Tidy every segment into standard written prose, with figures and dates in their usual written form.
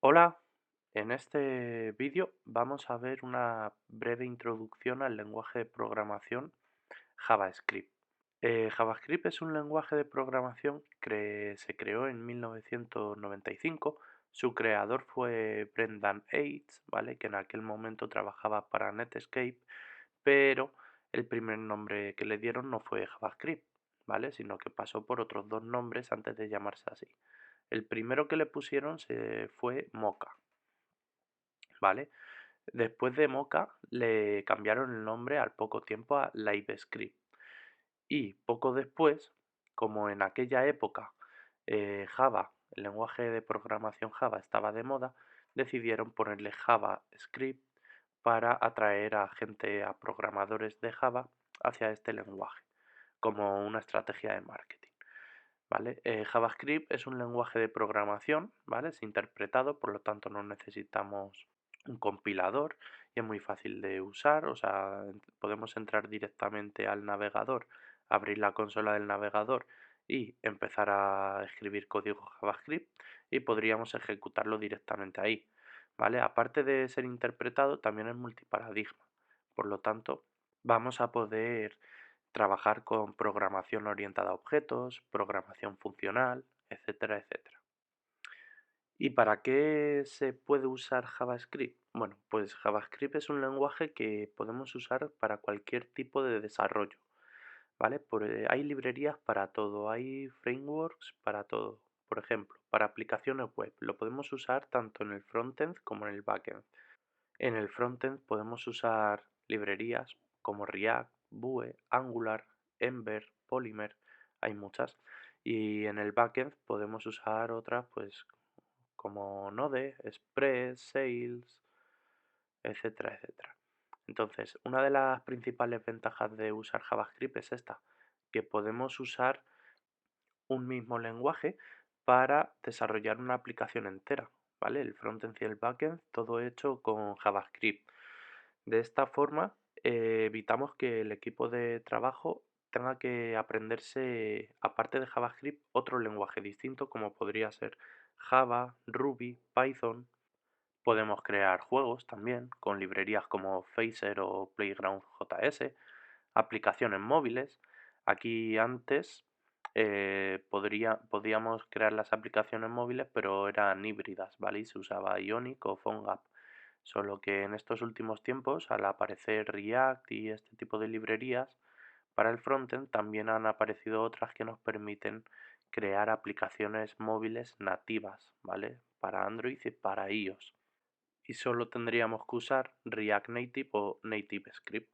Hola, en este vídeo vamos a ver una breve introducción al lenguaje de programación JavaScript. JavaScript es un lenguaje de programación que se creó en 1995. Su creador fue Brendan Eich, ¿vale? Que en aquel momento trabajaba para Netscape, pero el primer nombre que le dieron no fue JavaScript, ¿vale? Sino que pasó por otros dos nombres antes de llamarse así. El primero que le pusieron fue Mocha, ¿vale? Después de Mocha le cambiaron el nombre al poco tiempo a LiveScript. Y poco después, como en aquella época Java, el lenguaje de programación Java estaba de moda, decidieron ponerle JavaScript para atraer a gente, a programadores de Java hacia este lenguaje, como una estrategia de marketing. ¿Vale? JavaScript es un lenguaje de programación, ¿vale? Es interpretado, por lo tanto no necesitamos un compilador y es muy fácil de usar, o sea, podemos entrar directamente al navegador, abrir la consola del navegador y empezar a escribir código JavaScript y podríamos ejecutarlo directamente ahí, ¿vale? Aparte de ser interpretado, también es multiparadigma, por lo tanto, vamos a poder trabajar con programación orientada a objetos, programación funcional, etcétera, etcétera. ¿Y para qué se puede usar JavaScript? Bueno, pues JavaScript es un lenguaje que podemos usar para cualquier tipo de desarrollo, ¿vale? Hay librerías para todo, hay frameworks para todo. Por ejemplo, para aplicaciones web lo podemos usar tanto en el frontend como en el backend. En el frontend podemos usar librerías como React, Vue, Angular, Ember, Polymer, hay muchas. Y en el backend podemos usar otras pues como Node, Express, Sales, etcétera, etcétera. Entonces, una de las principales ventajas de usar JavaScript es esta, que podemos usar un mismo lenguaje para desarrollar una aplicación entera, ¿vale? El frontend y el backend, todo hecho con JavaScript. De esta forma, evitamos que el equipo de trabajo tenga que aprenderse, aparte de JavaScript, otro lenguaje distinto como podría ser Java, Ruby, Python. Podemos crear juegos también con librerías como Phaser o Playground JS, aplicaciones móviles. Aquí antes podíamos crear las aplicaciones móviles, pero eran híbridas, ¿vale? Y se usaba Ionic o PhoneGap. Solo que en estos últimos tiempos, al aparecer React y este tipo de librerías, para el frontend también han aparecido otras que nos permiten crear aplicaciones móviles nativas, ¿vale? Para Android y para iOS. Y solo tendríamos que usar React Native o Native Script.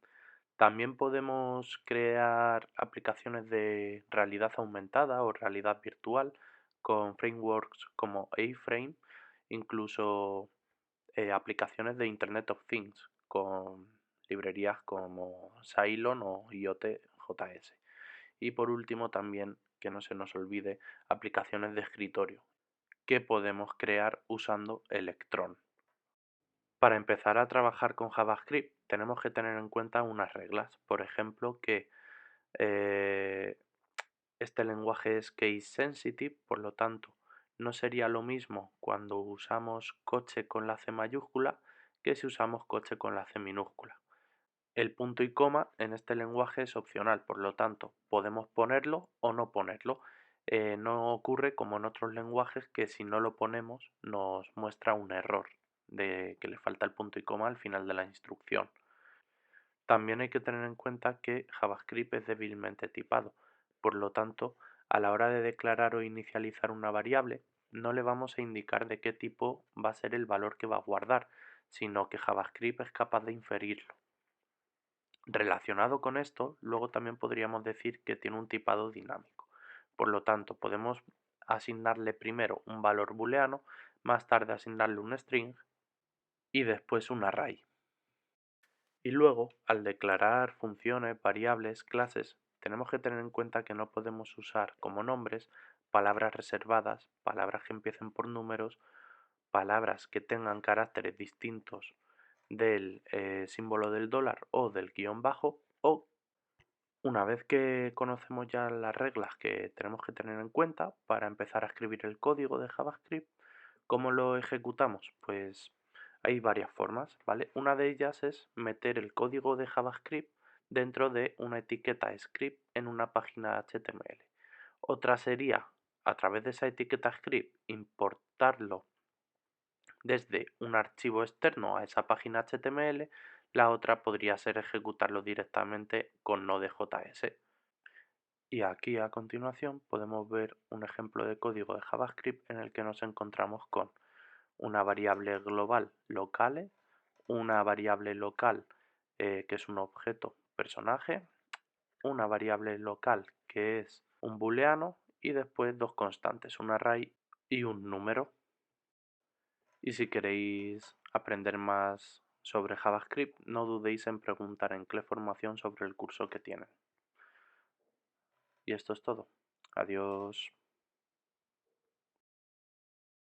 También podemos crear aplicaciones de realidad aumentada o realidad virtual con frameworks como A-Frame, incluso aplicaciones de Internet of Things con librerías como Cylon o IoT.js. Y por último también, que no se nos olvide, aplicaciones de escritorio que podemos crear usando Electron. Para empezar a trabajar con JavaScript tenemos que tener en cuenta unas reglas. Por ejemplo, que eh, este lenguaje es case sensitive, por lo tanto, no sería lo mismo cuando usamos coche con la C mayúscula que si usamos coche con la C minúscula. El punto y coma en este lenguaje es opcional, por lo tanto, podemos ponerlo o no ponerlo. No ocurre como en otros lenguajes que si no lo ponemos nos muestra un error de que le falta el punto y coma al final de la instrucción. También hay que tener en cuenta que JavaScript es débilmente tipado, por lo tanto, a la hora de declarar o inicializar una variable, no le vamos a indicar de qué tipo va a ser el valor que va a guardar, sino que JavaScript es capaz de inferirlo. Relacionado con esto, luego también podríamos decir que tiene un tipado dinámico. Por lo tanto, podemos asignarle primero un valor booleano, más tarde asignarle un string y después un array. Y luego, al declarar funciones, variables, clases, tenemos que tener en cuenta que no podemos usar como nombres palabras reservadas, palabras que empiecen por números, palabras que tengan caracteres distintos del símbolo del dólar o del guión bajo, o una vez que conocemos ya las reglas que tenemos que tener en cuenta para empezar a escribir el código de JavaScript, ¿Cómo lo ejecutamos? Pues hay varias formas, ¿vale? Una de ellas es meter el código de JavaScript dentro de una etiqueta script en una página HTML. Otra sería, a través de esa etiqueta script, importarlo desde un archivo externo a esa página HTML. La otra podría ser ejecutarlo directamente con Node.js. Y aquí a continuación podemos ver un ejemplo de código de JavaScript en el que nos encontramos con una variable global locale, una variable local que es un objeto personaje, una variable local que es un booleano y después dos constantes, un array y un número. Y si queréis aprender más sobre JavaScript, no dudéis en preguntar en CLE Formación sobre el curso que tienen. Y esto es todo. Adiós.